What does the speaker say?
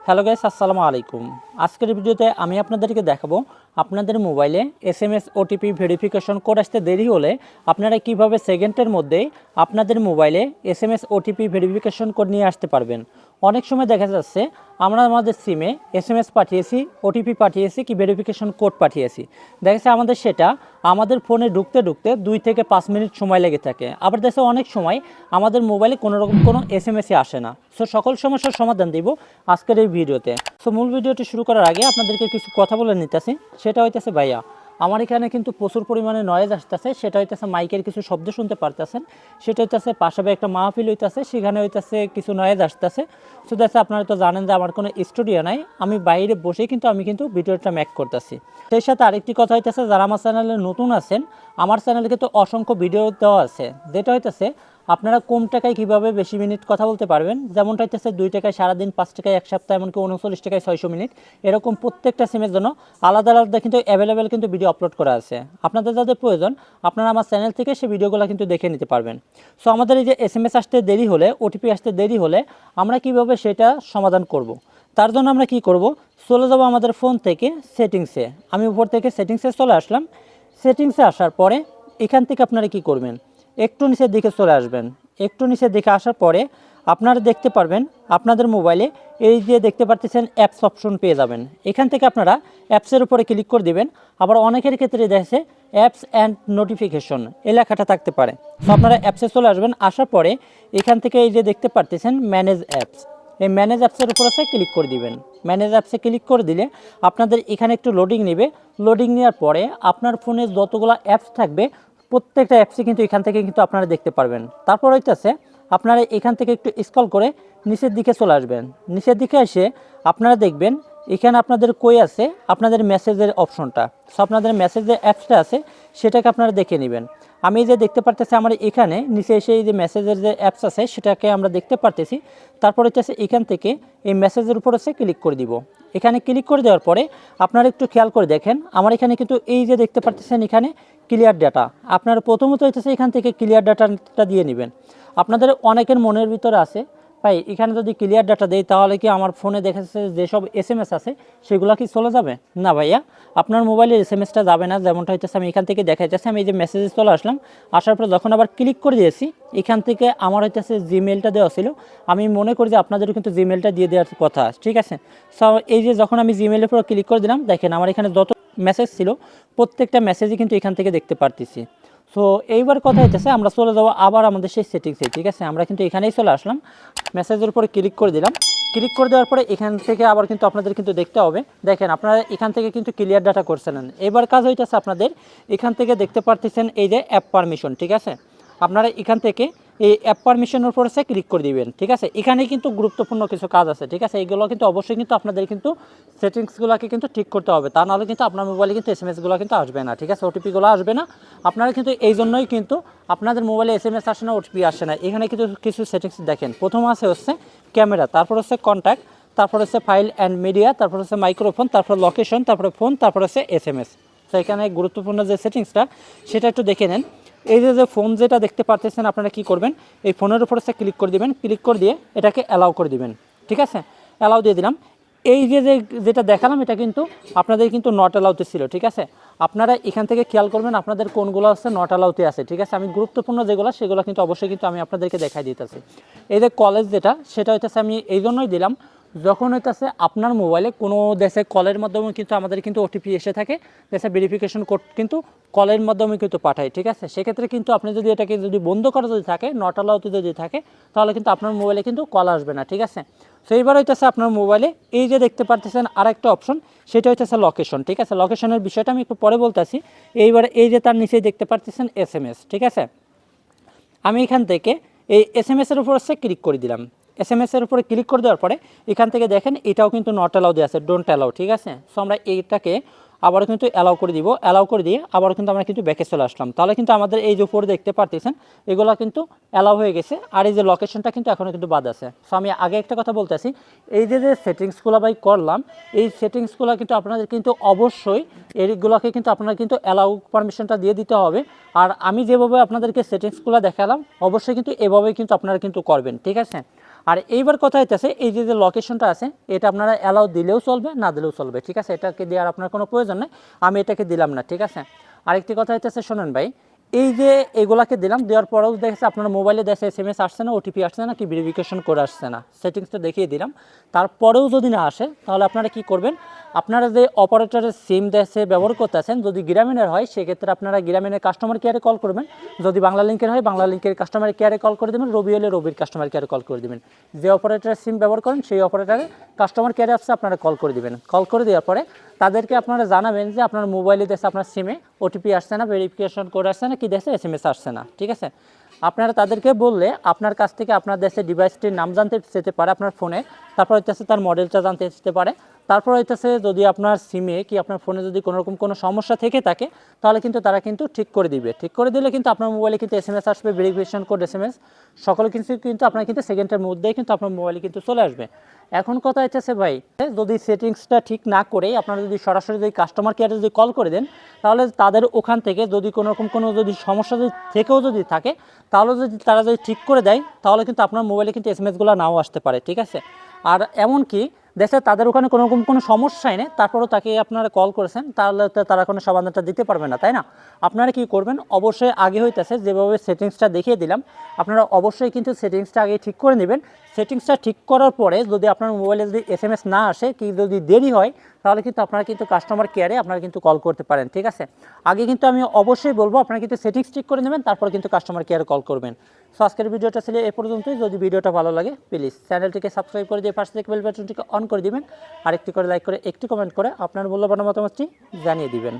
Hello guys, আসসালামু আলাইকুম। আজকের ভিডিওতে আমি আপনাদেরকে দেখাবো আপনাদের মোবাইলে এসএমএস ওটিপি ভেরিফিকেশন কোড আসতে দেরি হলে আপনারা কিভাবে সেকেন্ডের মধ্যে আপনাদের মোবাইলে এসএমএস ওটিপি ভেরিফিকেশন কোড নিয়ে আসতে পারবেন। অনেক সময় দেখা যাচ্ছে আমরা আমাদের সিমে এসএমএস পাঠিয়েছি, ওটিপি পাঠিয়েছি, কি ভেরিফিকেশন কোড পাঠিয়েছি, দেখা যাচ্ছে আমাদের সেটা আমাদের ফোনে ঢুকতে ঢুকতে 2 থেকে 5 মিনিট সময় লেগে থাকে। আবার দেখা যাচ্ছে অনেক সময় আমাদের মোবাইলে কোনো রকম কোনো এসএমএসই আসে না। সো সকল সমস্যার সমাধান দিব আজকের এই ভিডিওতে। সো মূল ভিডিওটি শুরু করার আগে আপনাদেরকে কিছু কথা বলে নিতেছি। সেটা হইতেছে ভাইয়া, আমার এখানে কিন্তু প্রচুর পরিমাণে নয়েজ আসতেছে। সেটা হইতেছে মাইকের কিছু শব্দ শুনতে পারতেছেন, সেটা হইতেছে পাশাপাশি একটা মাহফিল হইতেছে, সেখানে হইতেছে কিছু নয়েজ আসতেছে। সো দেখছে আপনারা তো জানেন যে আমার কোনো স্টুডিও নাই, আমি বাইরে বসেই কিন্তু ভিডিওটা মেক করতেছি। সেই সাথে আরেকটি কথা হইতেছে, যারা আমার চ্যানেলে নতুন আছেন, আমার চ্যানেলে কিন্তু অসংখ্য ভিডিও দেওয়া আছে, যেটা হইতেছে আপনারা কম টাকায় কীভাবে বেশি মিনিট কথা বলতে পারবেন। যেমনটা হইতেছে 2 টাকায় সারাদিন, 5 টাকায় এক সপ্তাহ, এমনকি 39 টাকায় 600 মিনিট, এরকম প্রত্যেকটা সিমের জন্য আলাদা আলাদা কিন্তু অ্যাভেলেবেল কিন্তু ভিডিও আপলোড করা আছে। আপনাদের যাদের প্রয়োজন আপনারা আমার চ্যানেল থেকে সেই ভিডিওগুলো কিন্তু দেখে নিতে পারবেন। সো আমাদের এই যে এসএমএস আসতে দেরি হলে, ওটিপি আসতে দেরি হলে আমরা কিভাবে সেটা সমাধান করব। তার জন্য আমরা কি করব, চলে যাব আমাদের ফোন থেকে সেটিংসে। আমি উপর থেকে সেটিংসে চলে আসলাম। সেটিংসে আসার পরে এখান থেকে আপনারা কি করবেন, একটু নিচের দিকে চলে আসবেন। একটু নিচের দিকে আসার পরে আপনারা দেখতে পারবেন আপনাদের মোবাইলে এই যে দেখতে পাচ্ছেন অ্যাপস অপশন পেয়ে যাবেন। এখান থেকে আপনারা অ্যাপসের উপরে ক্লিক করে দিবেন। আবার অনেকের ক্ষেত্রে দেখছে অ্যাপস অ্যান্ড নোটিফিকেশন এই লেখাটা থাকতে পারে। তো আপনারা অ্যাপসে চলে আসবেন। আসার পরে এখান থেকে এই যে দেখতে পাচ্ছেন ম্যানেজ অ্যাপস, এই ম্যানেজ অ্যাপসের উপর আছে ক্লিক করে দিবেন। ম্যানেজ অ্যাপসে ক্লিক করে দিলে আপনাদের এখানে একটু লোডিং নেবে। লোডিং নেওয়ার পরে আপনার ফোনে যতগুলো অ্যাপস থাকবে প্রত্যেকটা অ্যাপসই কিন্তু এখান থেকে কিন্তু আপনারা দেখতে পারবেন। তারপর হইতেছে আপনারা এখান থেকে একটু স্ক্রল করে নিচের দিকে চলে আসবেন। নিচের দিকে এসে আপনারা দেখবেন এখানে আপনাদের কই আছে আপনাদের মেসেজের অপশনটা। সো আপনাদের মেসেজের অ্যাপসটা আছে, সেটাকে আপনারা দেখে নেবেন। আমি যে দেখতে পারতেছি আমার এখানে নিচে এসে এই যে মেসেজের যে অ্যাপস আছে সেটাকে আমরা দেখতে পারতেছি। তারপর হচ্ছে এখান থেকে এই মেসেজের উপর হচ্ছে ক্লিক করে দিব। এখানে ক্লিক করে দেওয়ার পরে আপনারা একটু খেয়াল করে দেখেন আমার এখানে কিন্তু এই যে দেখতে পারতেছেন এখানে ক্লিয়ার ডাটা। আপনারা প্রথমত হইতেছে এখান থেকে ক্লিয়ার ডাটাটা দিয়ে নেবেন। আপনাদের অনেকের মনের ভিতরে আছে ভাই এখানে যদি ক্লিয়ার ডাটা দেই তাহলে কি আমার ফোনে দেখাচ্ছে যেসব এসএমএস আছে সেগুলো কি চলে যাবে? না ভাইয়া, আপনার মোবাইলের এসএমএসটা যাবে না। যেমনটা হইতেছে আমি এখান থেকে দেখা যাচ্ছে আমি এই যে মেসেজে চলে আসলাম। আসার পর যখন আবার ক্লিক করে দিয়েছি এখান থেকে আমার হইতেছে জিমেলটা দেওয়া ছিল। আমি মনে করি যে আপনাদেরও কিন্তু জিমেলটা দিয়ে দেওয়ার কথা, ঠিক আছে? সো এই যে যখন আমি জিমেলের উপর ক্লিক করে দিলাম, দেখেন আমার এখানে যত মেসেজ ছিল প্রত্যেকটা মেসেজই কিন্তু এখান থেকে দেখতে পারতেছি। সো এইবার কথা হইতেছে আমরা চলে যাবো আবার আমাদের সেই সেটিংসে, ঠিক আছে? আমরা কিন্তু এখানেই চলে আসলাম। মেসেজের উপরে ক্লিক করে দিলাম। ক্লিক করে দেওয়ার পরে এখান থেকে আবার কিন্তু আপনাদের কিন্তু দেখতে হবে, দেখেন আপনারা এখান থেকে কিন্তু ক্লিয়ার ডাটা করছেন। এবার কাজ হইতেছে আপনাদের এখান থেকে দেখতে পারতেছেন এই যে অ্যাপ পারমিশন, ঠিক আছে? আপনারা এখান থেকে এই অ্যাপ পারমিশনের উপর ক্লিক করে দিবেন, ঠিক আছে? এখানেই কিন্তু গুরুত্বপূর্ণ কিছু কাজ আছে, ঠিক আছে? এইগুলো কিন্তু অবশ্যই কিন্তু আপনাদের কিন্তু সেটিংসগুলোকে কিন্তু ঠিক করতে হবে, তা নাহলে কিন্তু আপনার মোবাইলে কিন্তু এসএমএসগুলো কিন্তু আসবে না, ঠিক আছে? ওটিপিগুলো আসবে না। আপনারা কিন্তু এই জন্যই কিন্তু আপনাদের মোবাইলে এসএমএস আসে না, ওটিপি আসে না। এখানে কিন্তু কিছু সেটিংস দেখেন। প্রথম আছে হচ্ছে ক্যামেরা, তারপর হচ্ছে কন্ট্যাক্ট, তারপর হচ্ছে ফাইল অ্যান্ড মিডিয়া, তারপর হচ্ছে মাইক্রোফোন, তারপর লোকেশন, তারপরে ফোন, তারপর হচ্ছে এসএমএস। তো এখানে গুরুত্বপূর্ণ যে সেটিংসটা সেটা একটু দেখে নেন। এই যে ফোন যেটা দেখতে পারতেছেন আপনারা কি করবেন, এই ফোনের উপর হচ্ছে ক্লিক করে দিবেন। ক্লিক করে দিয়ে এটাকে অ্যালাউ করে দিবেন, ঠিক আছে? অ্যালাউ দিয়ে দিলাম। এই যেটা দেখালাম এটা কিন্তু আপনাদের কিন্তু নট অ্যালাউতে ছিল, ঠিক আছে? আপনারা এখান থেকে খেয়াল করবেন আপনাদের কোনগুলো হচ্ছে নট অ্যালাউতে আছে, ঠিক আছে? আমি গুরুত্বপূর্ণ যেগুলো সেগুলো কিন্তু অবশ্যই কিন্তু আমি আপনাদেরকে দেখাই দিতেছি। এই যে কলেজ যেটা সেটা হইতেছে আমি এই জন্যই দিলাম, যখন হইতেছে আপনার মোবাইলে কোনো দেশে কলের মাধ্যমে কিন্তু আমাদের কিন্তু ওটিপি এসে থাকে, দেশে ভেরিফিকেশন কোড কিন্তু কলের মাধ্যমে কিন্তু পাঠায়, ঠিক আছে? সেক্ষেত্রে কিন্তু আপনি যদি এটাকে যদি বন্ধ করা যদি থাকে, নট অ্যালাউতে যদি থাকে, তাহলে কিন্তু আপনার মোবাইলে কিন্তু কল আসবে না, ঠিক আছে? সো এইবার হইতেছে আপনার মোবাইলে এই যে দেখতে পারতেছেন আরেকটা অপশন, সেটা হইতেছে লোকেশন, ঠিক আছে? লোকেশনের বিষয়টা আমি একটু পরে বলতেছি। এইবার এই যে তার নিচেই দেখতে পারতেছেন এসএমএস, ঠিক আছে? আমি এখান থেকে এই এসএমএসের উপর হচ্ছে ক্লিক করে দিলাম। এসএমএসের উপরে ক্লিক করে দেওয়ার পরে এখান থেকে দেখেন এটাও কিন্তু নট অ্যালাউ দেওয়া আছে, ডোন্ট অ্যালাউ, ঠিক আছে? সো আমরা এইটাকে আবারও কিন্তু অ্যালাউ করে দিব। অ্যালাউ করে দিয়ে আবারও কিন্তু আমরা কিন্তু ব্যাকে চলে আসলাম। তাহলে কিন্তু আমাদের এই যে উপরে দেখতে পারতেছেন এগুলো কিন্তু অ্যালাউ হয়ে গেছে। আর এই যে লোকেশনটা কিন্তু এখনও কিন্তু বাদ আছে। সো আমি আগে একটা কথা বলতেছি, এই যে সেটিংসগুলো ভাই করলাম, এই সেটিংসগুলো কিন্তু আপনাদের কিন্তু অবশ্যই এইগুলোকে কিন্তু আপনারা কিন্তু অ্যালাউ পারমিশনটা দিয়ে দিতে হবে। আর আমি যেভাবে আপনাদেরকে সেটিংসগুলো দেখালাম অবশ্যই কিন্তু এভাবেই কিন্তু আপনারা কিন্তু করবেন, ঠিক আছে? আর এইবার কথা হইতেছে এই যে লোকেশনটা আছে এটা আপনারা অ্যালাউ দিলেও চলবে না দিলেও চলবে, ঠিক আছে, এটাকে দেওয়ার আপনার কোনো প্রয়োজন নেই, আমি এটাকে দিলাম না, ঠিক আছে। আরেকটি কথা হইতেছে শোনেন ভাই, এই যে এগুলাকে দিলাম, দেওয়ার পরেও দেখেছে আপনার মোবাইলে দেখে SMS আসছে না, ওটিপি আসছে না, কি ভেরিফিকেশন করে আসছে না, সেটিংসটা দেখিয়ে দিলাম, তারপরেও যদি না আসে তাহলে আপনারা কি করবেন, আপনারা যে অপারেটরের সিম দেশে ব্যবহার করতেছেন যদি গ্রামীণের হয় সেক্ষেত্রে আপনারা গ্রামীণের কাস্টমার কেয়ারে কল করবেন, যদি বাংলা লিঙ্কের হয় বাংলা লিঙ্কের কাস্টমার কেয়ারে কল করে দেবেন, রবি হলে রবির কাস্টমার কেয়ারে কল করে দেবেন, যে অপারেটরের সিম ব্যবহার করেন সেই অপারেটরে কাস্টমার কেয়ারে আসছে আপনারা কল করে দেবেন, কল করে দেওয়ার পরে তাদেরকে আপনারা জানাবেন যে আপনার মোবাইলে দেশে আপনার সিমে ওটিপি আসছে না, ভেরিফিকেশন কোড আসছে না, কি দেশে SMS আসছে না, ঠিক আছে। আপনারা তাদেরকে বললে আপনার কাছ থেকে আপনার দেশের ডিভাইসটির নাম জানতে চেতে পারে আপনার ফোনে, তারপর হইতেছে তার মডেলটা জানতে চেতে পারে, তারপর হইতেছে যদি আপনার সিমে কি আপনার ফোনে যদি কোনো রকম কোনো সমস্যা থেকে থাকে তাহলে কিন্তু তারা কিন্তু ঠিক করে দিবে, ঠিক করে দিলে কিন্তু আপনার মোবাইলে কিন্তু SMS আসবে, ভেরিফিকেশন কোড SMS সকল কিছু কিন্তু আপনার কিন্তু সেকেন্ডের মধ্যেই কিন্তু আপনার মোবাইলে কিন্তু চলে আসবে। এখন কথা হচ্ছে ভাই, যদি সেটিংসটা ঠিক না করে আপনারা যদি সরাসরি যদি কাস্টমার কেয়ারে যদি কল করে দেন তাহলে তাদের ওখান থেকে যদি কোনো রকম কোনো যদি সমস্যা যদি থেকেও যদি থাকে তাহলে যদি তারা যদি ঠিক করে দেয় তাহলে কিন্তু আপনার মোবাইলে কিন্তু SMS-গুলো নাও আসতে পারে, ঠিক আছে। আর এমনকি দেশে তাদের ওখানে কোনো রকম কোনো সমস্যাই নেই তারপরেও তাকে আপনারা কল করেছেন তাহলে তো তারা কোনো সমাধানটা দিতে পারবে না, তাই না। আপনারা কি করবেন, অবশ্যই আগে হইতেছে যেভাবে সেটিংসটা দেখিয়ে দিলাম আপনারা অবশ্যই কিন্তু সেটিংসটা আগে ঠিক করে নেবেন। সেটিংসটা ঠিক করার পরে যদি আপনার মোবাইলে যদি SMS না আসে কি যদি দেরি হয় তাহলে কিন্তু আপনারা কিন্তু কাস্টমার কেয়ারে আপনারা কিন্তু কল করতে পারেন, ঠিক আছে। আগে কিন্তু আমি অবশ্যই বলবো আপনারা কিন্তু সেটিংস ঠিক করে নেবেন তারপর কিন্তু কাস্টমার কেয়ারে কল করবেন। সো আজকের ভিডিওটা ছিল এ পর্যন্তই, যদি ভিডিওটা ভালো লাগে প্লিজ চ্যানেলটিকে সাবস্ক্রাইব করে দিয়ে পাশে থেকে বেল বাটনটিকে অন করে দিবেন, আরেকটি করে লাইক করে একটি কমেন্ট করে আপনার মূল্যবান মতামতটি জানিয়ে দিবেন।